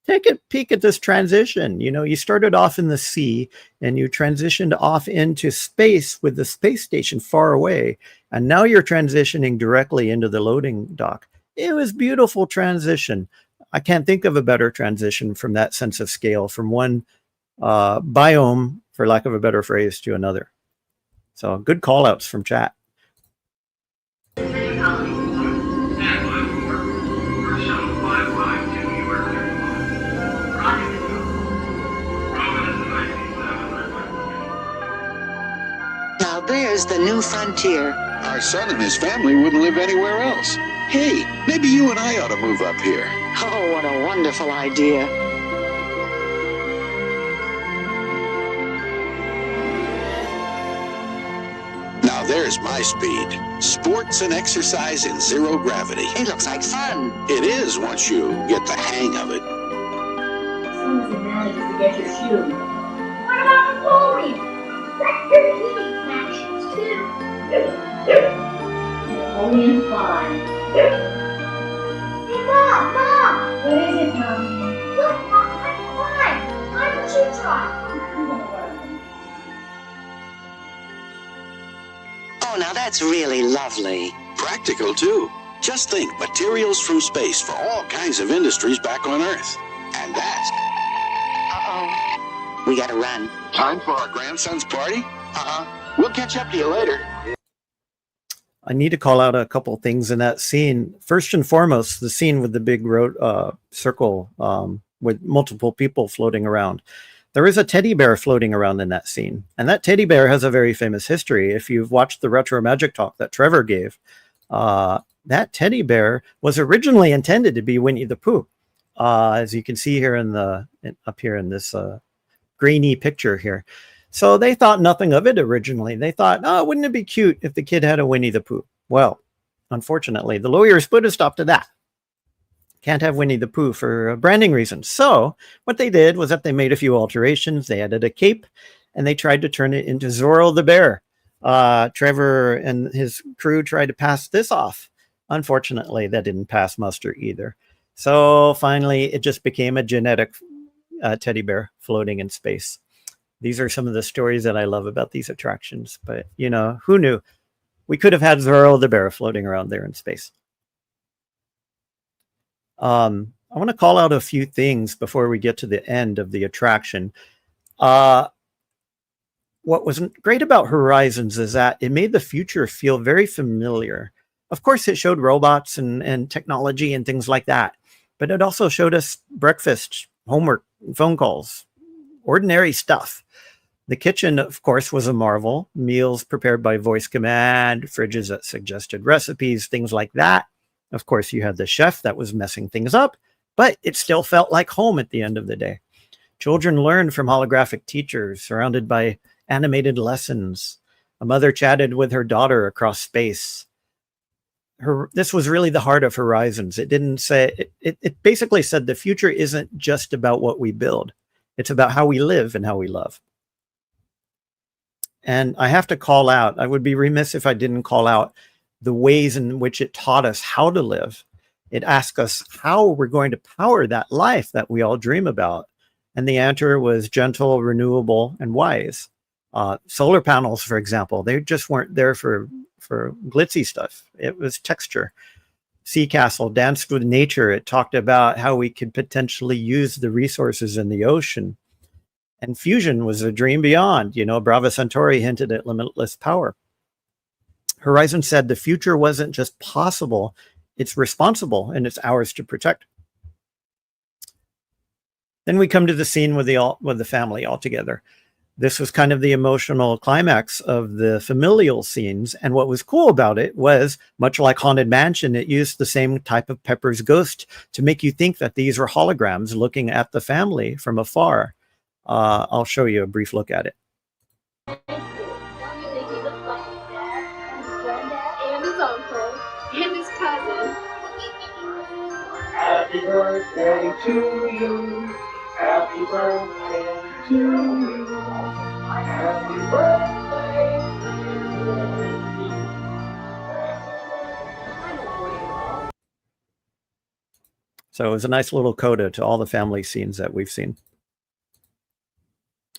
Take a peek at this transition. You know, you started off in the sea and you transitioned off into space with the space station far away. And now you're transitioning directly into the loading dock. It was beautiful transition. I can't think of a better transition from that sense of scale, from one biome, for lack of a better phrase, to another. So good call outs from chat. Now there's the new frontier. Our son and his family wouldn't live anywhere else. Hey, maybe you and I ought to move up here. Oh, what a wonderful idea. Now there's my speed. Sports and exercise in zero gravity. It looks like fun. It is once you get the hang of it. As soon as you manage to get your shoe. What about the pony? That's pretty easy. Actions too. Napoleon 5. Hey, Mom! Mom! What is it, Mom? Look, Mom, I'm flying. I'm a choo-chop. Oh, now that's really lovely. Practical, too. Just think, materials from space for all kinds of industries back on Earth. And that's... Uh-oh. We gotta run. Time for our grandson's party? We'll catch up to you later. I need to call out a couple things in that scene. First and foremost, the scene with the big road circle with multiple people floating around. There is a teddy bear floating around in that scene. And that teddy bear has a very famous history. If you've watched the Retro Magic Talk that Trevor gave, that teddy bear was originally intended to be Winnie the Pooh. As you can see here up here in this grainy picture here. So they thought nothing of it originally. They thought, oh, wouldn't it be cute if the kid had a Winnie the Pooh? Well, unfortunately, the lawyers put a stop to that. Can't have Winnie the Pooh for branding reasons. So what they did was that they made a few alterations. They added a cape, and they tried to turn it into Zorro the Bear. Trevor and his crew tried to pass this off. Unfortunately, that didn't pass muster either. So finally, it just became a genetic teddy bear floating in space. These are some of the stories that I love about these attractions. But, you know, who knew? We could have had Zorro the Bear floating around there in space. I want to call out a few things before we get to the end of the attraction. What was great about Horizons is that it made the future feel very familiar. Of course, it showed robots and technology and things like that. But it also showed us breakfast, homework, phone calls, ordinary stuff The kitchen, of course, was a marvel. Meals prepared by voice command, fridges that suggested recipes, things like that. Of course, you had the chef that was messing things up, but it still felt like home at the end of the day. Children learned from holographic teachers, surrounded by animated lessons. A mother chatted with her daughter across space. This was really the heart of Horizons. It didn't say, it basically said the future isn't just about what we build. It's about how we live and how we love. And I have to call out, I would be remiss if I didn't call out the ways in which it taught us how to live. It asked us how we're going to power that life that we all dream about. And the answer was gentle, renewable, and wise. Solar panels, for example, they just weren't there for glitzy stuff. It was texture. Sea Castle danced with nature. It talked about how we could potentially use the resources in the ocean. And fusion was a dream beyond. You know, Brava Centauri hinted at limitless power. Horizon said the future wasn't just possible, it's responsible, and it's ours to protect. Then we come to the scene with the family all together. This was kind of the emotional climax of the familial scenes. And what was cool about it was, much like Haunted Mansion, it used the same type of Pepper's Ghost to make you think that these were holograms looking at the family from afar. I'll show you a brief look at it. Happy birthday to you. Happy birthday to you. Happy birthday. So it was a nice little coda to all the family scenes that we've seen.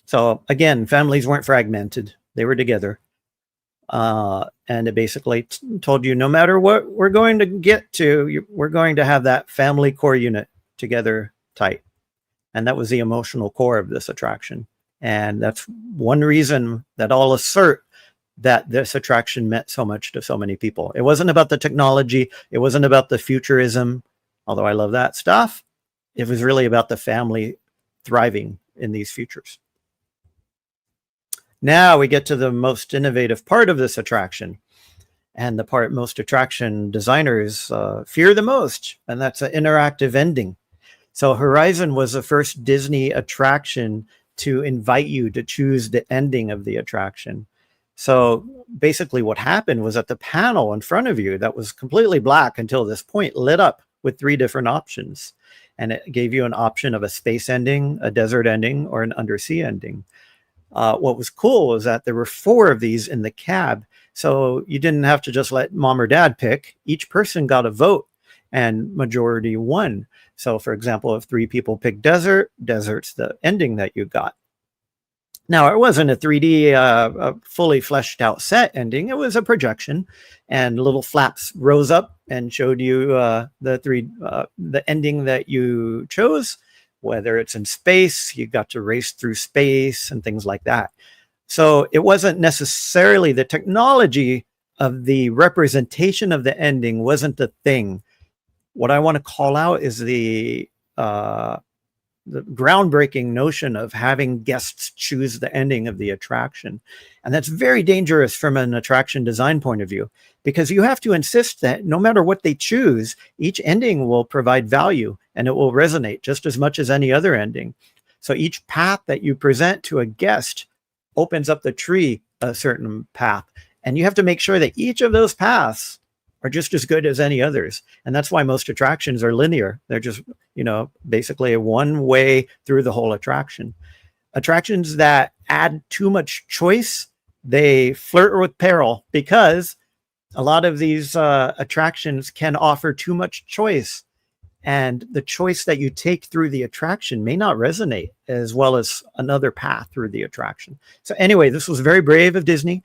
So again, families weren't fragmented. They were together. And it basically told you no matter what we're going to get to, we're going to have that family core unit together tight. And that was the emotional core of this attraction. And that's one reason that I'll assert that this attraction meant so much to so many people. It wasn't about the technology. It wasn't about the futurism, although I love that stuff. It was really about the family thriving in these futures. Now we get to the most innovative part of this attraction, and the part most attraction designers fear the most, and that's an interactive ending. So Horizon was the first Disney attraction to invite you to choose the ending of the attraction. So basically what happened was that the panel in front of you that was completely black until this point lit up with 3 different options. And it gave you an option of a space ending, a desert ending, or an undersea ending. What was cool was that there were 4 of these in the cab. So you didn't have to just let mom or dad pick. Each person got a vote and majority won. So for example, if 3 people picked desert, desert's the ending that you got. Now it wasn't a 3D fully fleshed out set ending. It was a projection, and little flaps rose up and showed you the ending that you chose. Whether it's in space, you got to race through space and things like that. So it wasn't necessarily the technology of the representation of the ending wasn't the thing. What I want to call out is the groundbreaking notion of having guests choose the ending of the attraction. And that's very dangerous from an attraction design point of view, because you have to insist that no matter what they choose, each ending will provide value and it will resonate just as much as any other ending. So each path that you present to a guest opens up the tree a certain path. And you have to make sure that each of those paths are just as good as any others. And that's why most attractions are linear. They're just, basically a one way through the whole attraction. Attractions that add too much choice, they flirt with peril, because a lot of these attractions can offer too much choice. And the choice that you take through the attraction may not resonate as well as another path through the attraction. So anyway, this was very brave of Disney.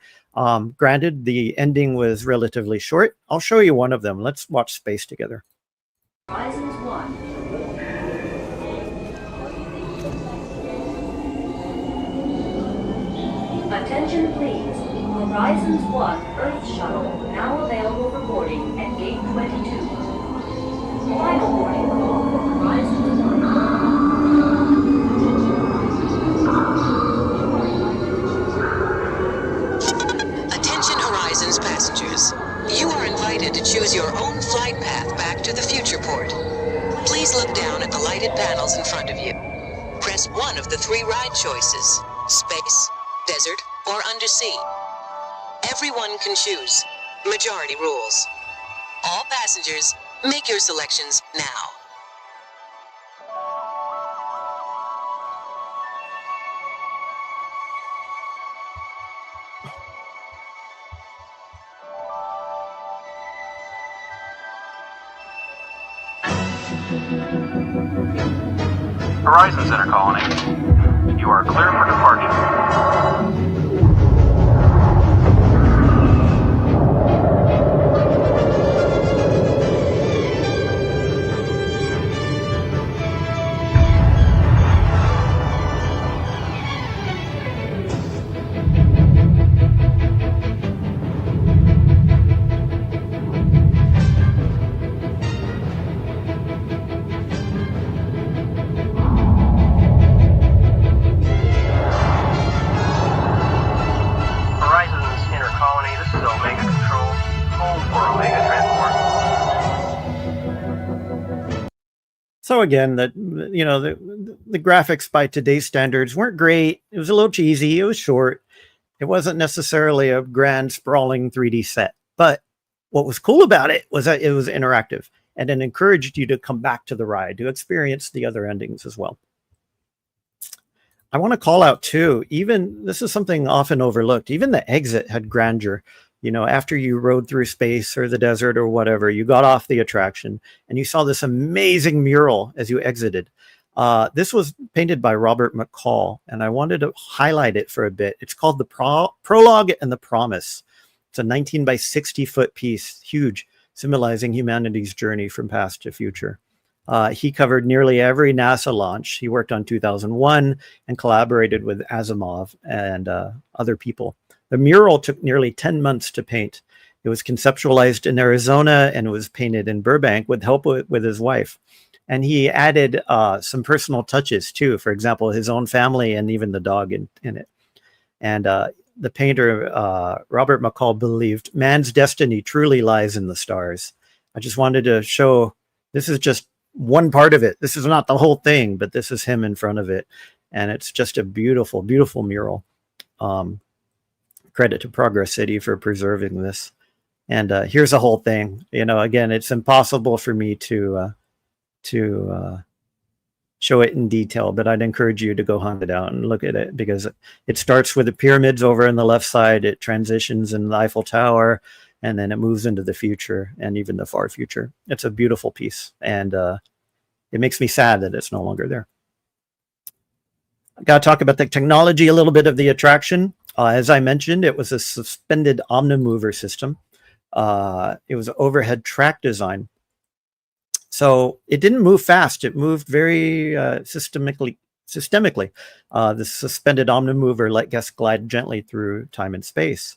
Granted, the ending was relatively short. I'll show you one of them. Let's watch Space together. Horizons 1. Attention please. Horizons 1 Earth Shuttle now available for boarding at Gate 22. Final boarding call for Horizons 1. invited to choose your own flight path back to the future port. Please look down at the lighted panels in front of you. Press one of the 3 ride choices: space, desert, or undersea. Everyone can choose. Majority rules. All passengers, make your selections now. Horizon Center Colony, you are clear for departure. So again, that the graphics by today's standards weren't great. It was a little cheesy. It was short. It wasn't necessarily a grand sprawling 3D set. But what was cool about it was that it was interactive and it encouraged you to come back to the ride to experience the other endings as well. I want to call out too, even this is something often overlooked. Even the exit had grandeur. After you rode through space or the desert or whatever, you got off the attraction and you saw this amazing mural as you exited. This was painted by Robert McCall, and I wanted to highlight it for a bit. It's called the Prologue and the Promise. It's a 19 by 60 foot piece, huge, symbolizing humanity's journey from past to future. He covered nearly every NASA launch. He worked on 2001 and collaborated with Asimov and other people. The mural took nearly 10 months to paint. It was conceptualized in Arizona and it was painted in Burbank with help with his wife. And he added some personal touches too. For example, his own family and even the dog in it. And the painter, Robert McCall, believed man's destiny truly lies in the stars. I just wanted to show this is just one part of it. This is not the whole thing, but this is him in front of it. And it's just a beautiful, beautiful mural. Credit to Progress City for preserving this. And here's the whole thing. Again, it's impossible for me to show it in detail, but I'd encourage you to go hunt it out and look at it, because it starts with the pyramids over on the left side. It transitions in the Eiffel Tower, and then it moves into the future and even the far future. It's a beautiful piece, and it makes me sad that it's no longer there. I got to talk about the technology a little bit of the attraction. As I mentioned, it was a suspended Omnimover system. It was an overhead track design. So it didn't move fast. It moved very systemically. The suspended Omnimover let guests glide gently through time and space.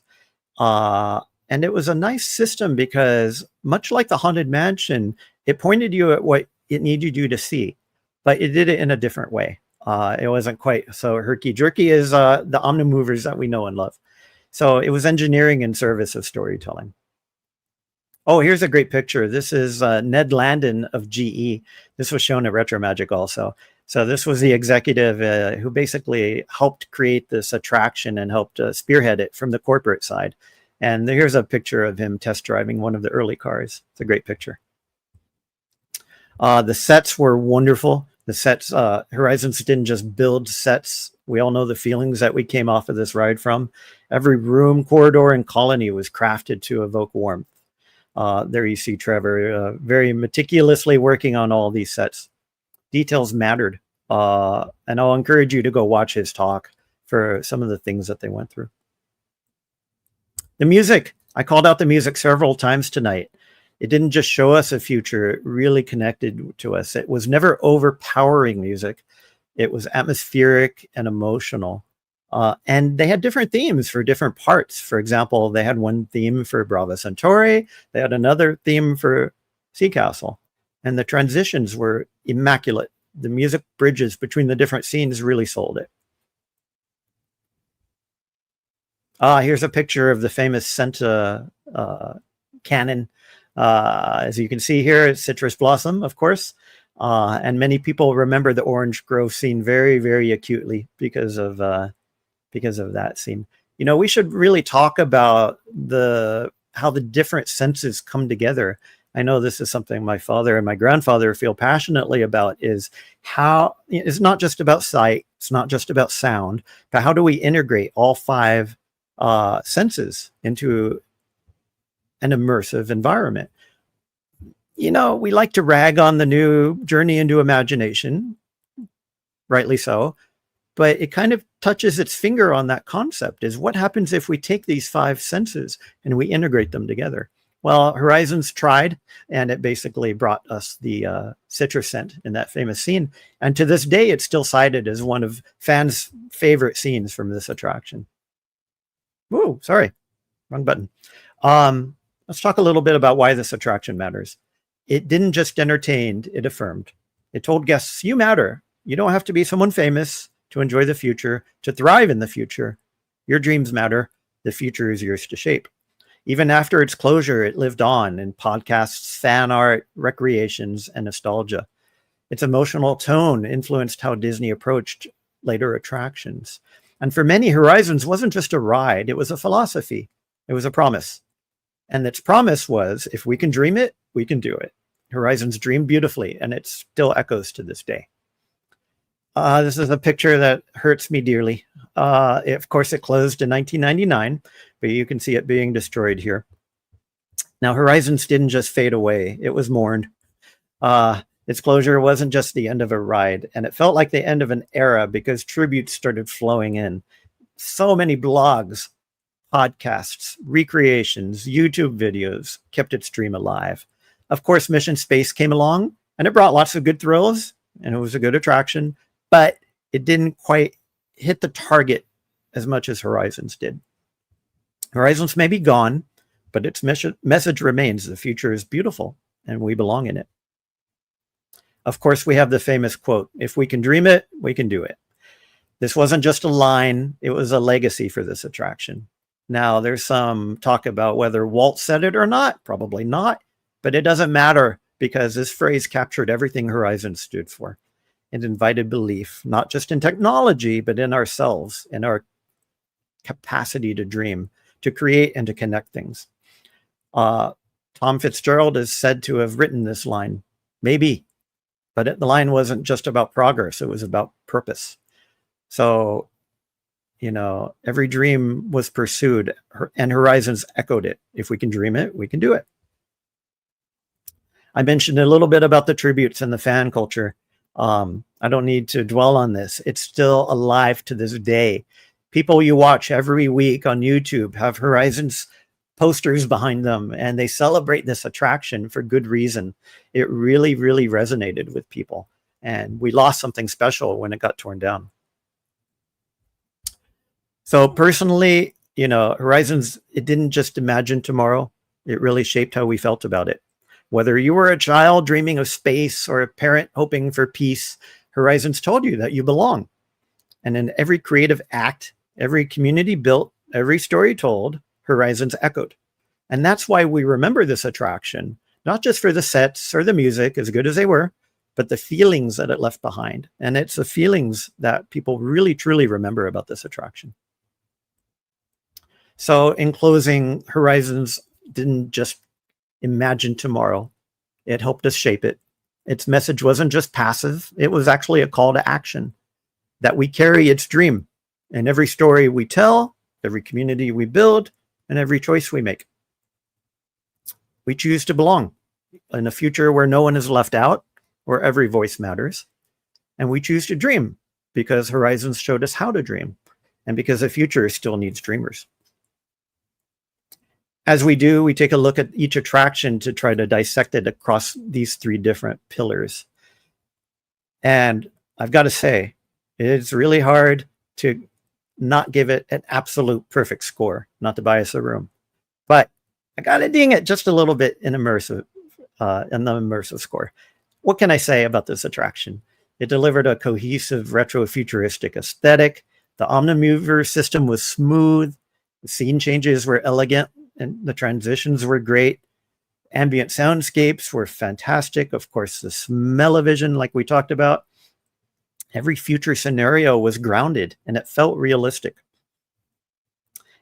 And it was a nice system because, much like the Haunted Mansion, it pointed you at what it needed you to see, but it did it in a different way. It wasn't quite so herky-jerky as the Omnimovers that we know and love. So it was engineering in service of storytelling. Oh, here's a great picture. This is Ned Landon of GE. This was shown at Retro Magic also. So this was the executive who basically helped create this attraction and helped spearhead it from the corporate side. And here's a picture of him test driving one of the early cars. It's a great picture. The sets were wonderful. The sets, Horizons didn't just build sets. We all know the feelings that we came off of this ride from. Every room, corridor, and colony was crafted to evoke warmth. There you see Trevor very meticulously working on all these sets. Details mattered. And I'll encourage you to go watch his talk for some of the things that they went through. The music. I called out the music several times tonight. It didn't just show us a future, it really connected to us. It was never overpowering music. It was atmospheric and emotional. And they had different themes for different parts. For example, they had one theme for Brava Centauri. They had another theme for Sea Castle. And the transitions were immaculate. The music bridges between the different scenes really sold it. Here's a picture of the famous Senta canon. As you can see here, it's Citrus Blossom, of course. And many people remember the orange grove scene very, very acutely because of that scene. You know, we should really talk about how the different senses come together. I know this is something my father and my grandfather feel passionately about, is how it's not just about sight, it's not just about sound, but how do we integrate all 5 senses into an immersive environment? You know, we like to rag on the new Journey into Imagination, rightly so, but it kind of touches its finger on that concept, is what happens if we take these 5 senses and we integrate them together? Well, Horizons tried, and it basically brought us the citrus scent in that famous scene. And to this day, it's still cited as one of fans' favorite scenes from this attraction. Ooh, sorry, wrong button. Let's talk a little bit about why this attraction matters. It didn't just entertain, it affirmed. It told guests, you matter. You don't have to be someone famous to enjoy the future, to thrive in the future. Your dreams matter. The future is yours to shape. Even after its closure, it lived on in podcasts, fan art, recreations, and nostalgia. Its emotional tone influenced how Disney approached later attractions. And for many, Horizons wasn't just a ride, it was a philosophy. It was a promise. And its promise was, if we can dream it, we can do it. Horizons dreamed beautifully, and it still echoes to this day. This is a picture that hurts me dearly. Of course, it closed in 1999, but you can see it being destroyed here. Now, Horizons didn't just fade away. It was mourned. Its closure wasn't just the end of a ride, and it felt like the end of an era because tributes started flowing in. So many blogs, podcasts, recreations, YouTube videos kept its dream alive. Of course, Mission Space came along, and it brought lots of good thrills, and it was a good attraction, but it didn't quite hit the target as much as Horizons did. Horizons may be gone, but its message remains. The future is beautiful, and we belong in it. Of course, we have the famous quote, if we can dream it, we can do it. This wasn't just a line, it was a legacy for this attraction. Now, there's some talk about whether Walt said it or not, probably not, but it doesn't matter because this phrase captured everything Horizons stood for. It invited belief, not just in technology, but in ourselves, in our capacity to dream, to create, and to connect things. Tom Fitzgerald is said to have written this line, maybe, but the line wasn't just about progress, it was about purpose. So, you know, every dream was pursued, and Horizons echoed it. If we can dream it, we can do it. I mentioned a little bit about the tributes and the fan culture. I don't need to dwell on this. It's still alive to this day. People you watch every week on YouTube have Horizons posters behind them, and they celebrate this attraction for good reason. It really, really resonated with people, and we lost something special when it got torn down. So personally, you know, Horizons, it didn't just imagine tomorrow. It really shaped how we felt about it. Whether you were a child dreaming of space or a parent hoping for peace, Horizons told you that you belong. And in every creative act, every community built, every story told, Horizons echoed. And that's why we remember this attraction, not just for the sets or the music, as good as they were, but the feelings that it left behind. And it's the feelings that people really, truly remember about this attraction. So in closing, Horizons didn't just imagine tomorrow. It helped us shape it. Its message wasn't just passive. It was actually a call to action, that we carry its dream in every story we tell, every community we build, and every choice we make. We choose to belong in a future where no one is left out, where every voice matters. And we choose to dream because Horizons showed us how to dream, and because the future still needs dreamers. As we do, we take a look at each attraction to try to dissect it across these 3 different pillars. And I've got to say, it's really hard to not give it an absolute perfect score, not to bias the room. But I got to ding it just a little bit in the immersive score. What can I say about this attraction? It delivered a cohesive retro-futuristic aesthetic. The Omnimax system was smooth. The scene changes were elegant, and the transitions were great. Ambient soundscapes were fantastic. Of course, the smell-o-vision, like we talked about. Every future scenario was grounded and it felt realistic.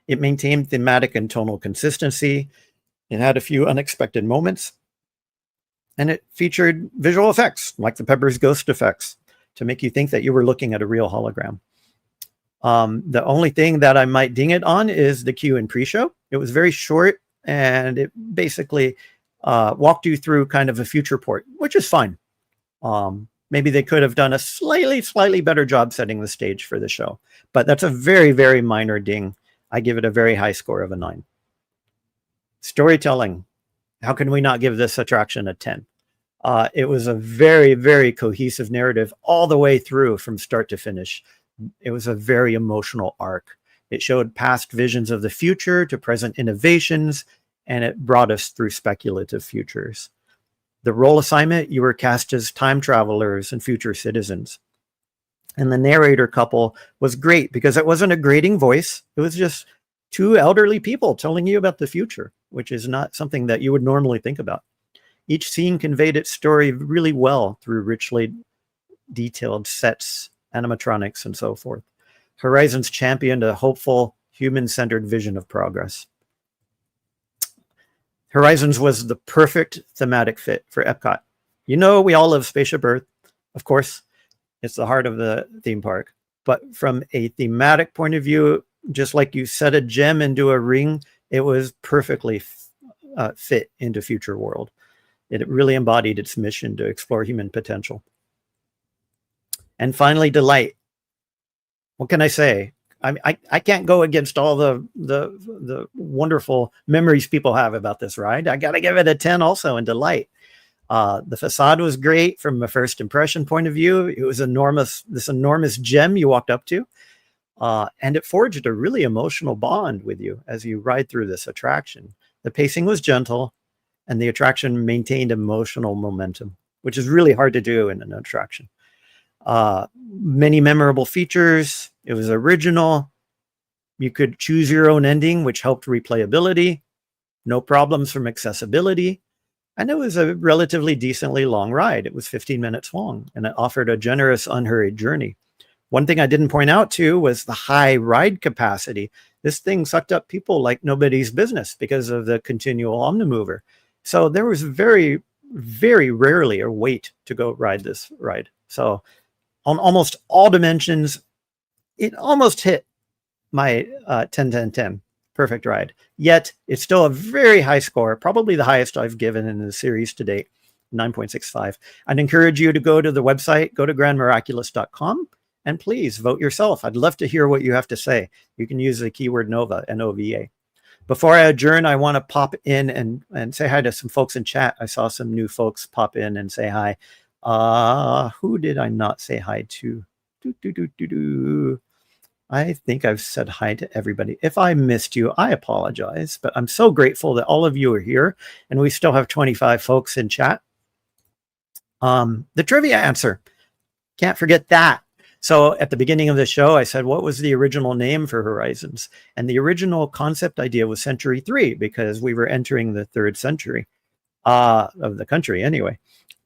It maintained thematic and tonal consistency. It had a few unexpected moments. And it featured visual effects, like the Pepper's Ghost effects, to make you think that you were looking at a real hologram. The only thing that I might ding it on is the queue and pre-show. It was very short, and it basically walked you through kind of a future port, which is fine. Maybe they could have done a slightly better job setting the stage for the show, but that's a very, very minor ding. I give it a very high score of a 9. Storytelling. How can we not give this attraction a 10? It was a very, very cohesive narrative all the way through from start to finish. It was a very emotional arc. It showed past visions of the future to present innovations, and it brought us through speculative futures. The role assignment, you were cast as time travelers and future citizens. And the narrator couple was great because it wasn't a grating voice. It was just two elderly people telling you about the future, which is not something that you would normally think about. Each scene conveyed its story really well through richly detailed sets, animatronics, and so forth. Horizons championed a hopeful, human-centered vision of progress. Horizons was the perfect thematic fit for Epcot. You know, we all love Spaceship Earth. Of course, it's the heart of the theme park. But from a thematic point of view, just like you set a gem into a ring, it was perfectly fit into Future World. It really embodied its mission to explore human potential. And finally, delight. What can I say? I can't go against all the wonderful memories people have about this ride. I got to give it a 10 also in delight. The facade was great from a first impression point of view. It was this enormous gem you walked up to. And it forged a really emotional bond with you as you ride through this attraction. The pacing was gentle, and the attraction maintained emotional momentum, which is really hard to do in an attraction. Many memorable features. It was original. You could choose your own ending, which helped replayability. No problems from accessibility. And it was a relatively decently long ride. It was 15 minutes long, and it offered a generous, unhurried journey. One thing I didn't point out too was the high ride capacity. This thing sucked up people like nobody's business because of the continual Omnimover. So there was very, very rarely a wait to go ride this ride. So on almost all dimensions, it almost hit my 10-10-10. Perfect ride. Yet it's still a very high score, probably the highest I've given in the series to date, 9.65. I'd encourage you to go to the website, go to grandmiraculous.com, and please vote yourself. I'd love to hear what you have to say. You can use the keyword NOVA, N-O-V-A. Before I adjourn, I want to pop in and say hi to some folks in chat. I saw some new folks pop in and say hi. Who did I not say hi to? I think I've said hi to everybody. If I missed you, I apologize, but I'm so grateful that all of you are here, and we still have 25 folks in chat. The trivia answer, can't forget that. So at the beginning of the show, I said, what was the original name for Horizons? And the original concept idea was Century 3, because we were entering the 3rd century of the country anyway.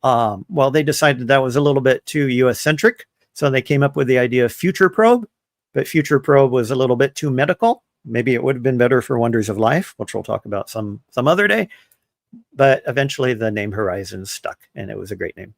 Well, they decided that was a little bit too US-centric, so they came up with the idea of Future Probe, but Future Probe was a little bit too medical. Maybe it would have been better for Wonders of Life, which we'll talk about some other day. But eventually the name Horizons stuck, and it was a great name.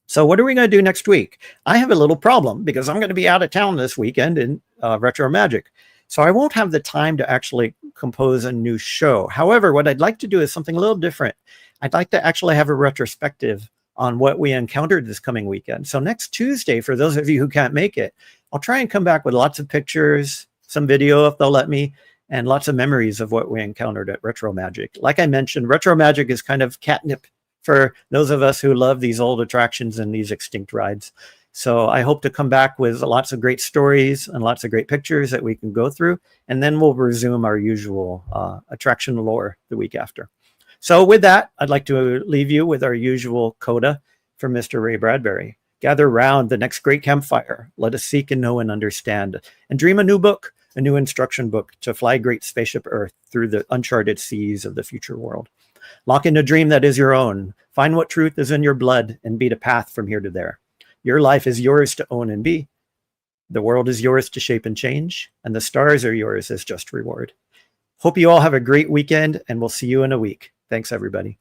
So what are we going to do next week? I have a little problem because I'm going to be out of town this weekend in Retro Magic. So I won't have the time to actually compose a new show. However, what I'd like to do is something a little different. I'd like to actually have a retrospective on what we encountered this coming weekend. So next Tuesday, for those of you who can't make it, I'll try and come back with lots of pictures, some video if they'll let me, and lots of memories of what we encountered at Retro Magic. Like I mentioned, Retro Magic is kind of catnip for those of us who love these old attractions and these extinct rides. So I hope to come back with lots of great stories and lots of great pictures that we can go through, and then we'll resume our usual attraction lore the week after. So with that, I'd like to leave you with our usual coda from Mr. Ray Bradbury. Gather round the next great campfire. Let us seek and know and understand, and dream a new book, a new instruction book to fly great spaceship Earth through the uncharted seas of the future world. Lock in a dream that is your own. Find what truth is in your blood and beat a path from here to there. Your life is yours to own and be. The world is yours to shape and change, and the stars are yours as just reward. Hope you all have a great weekend, and we'll see you in a week. Thanks, everybody.